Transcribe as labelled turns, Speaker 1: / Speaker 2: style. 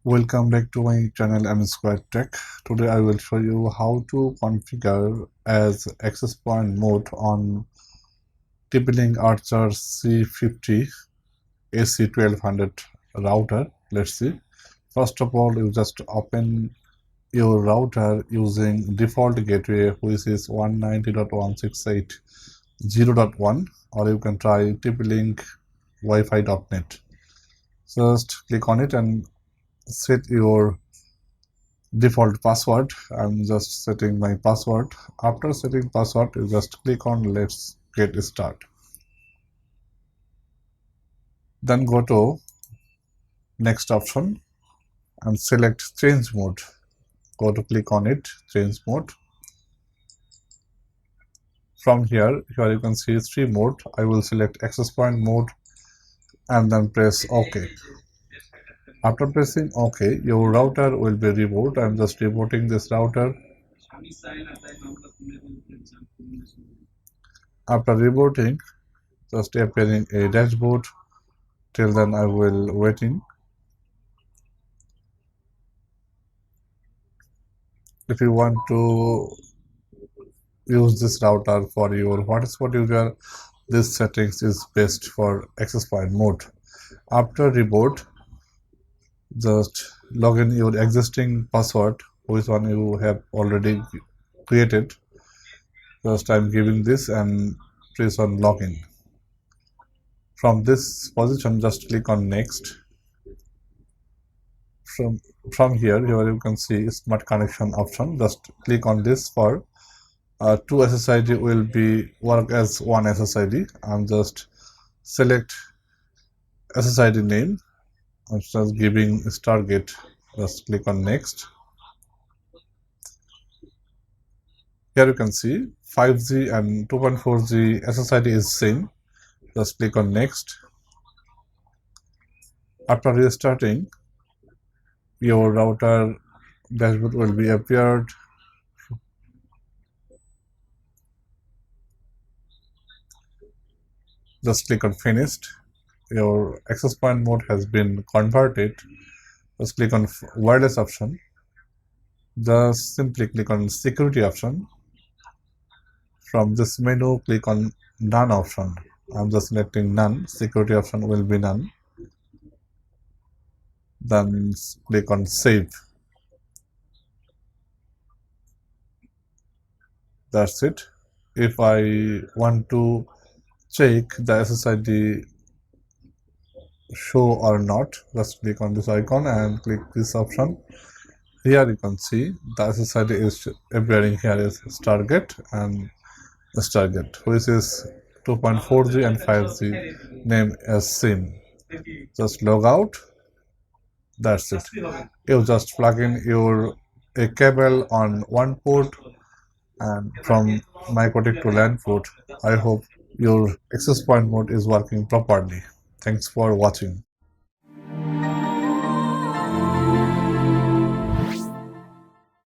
Speaker 1: Welcome back to my channel Msquare Tech. Today I will show you how to configure as access point mode on TP-Link Archer C50 AC1200 router. Let's see. First of all, you just open your router using default gateway, which is 190.168.0.1, or you can try TP-Link wifi.net. Just click on it and set your default password. I'm just setting my password. After setting password, you just click on let's get start. Then go to next option and select change mode. Go to click on it, change mode. From here you can see three mode. I will select access point mode and then press OK. After pressing OK, your router will be rebooted. I'm just rebooting this router. After rebooting, just appearing a dashboard. Till then I will waiting. If you want to use this router for your hotspot user, this settings is best for access point mode. After reboot, just log in your existing password, which one you have already created. Just I'm giving this and press on login. From this position, just click on next. From here you can see smart connection option. Just click on this for two SSID will be work as one SSID. I'm just select SSID name. I'm just giving Stargate. Just click on next. Here you can see 5G and 2.4G SSID is same. Just click on next. After restarting, your router dashboard will be appeared. Just click on finished. Your access point mode has been converted. Just click on wireless option. Just simply click on security option. From this menu, click on none option. I'm just selecting none. Security option will be none. Then click on save. That's it. If I want to check the SSID show or not, just click on this icon and click this option. Here you can see the SSID is appearing here is Stargate and Stargate, which is 2.4G and 5G name as same. Just log out. That's it. You just plug in your a cable on one port and from Mikrotik to LAN port. I hope your access point mode is working properly. Thanks for watching.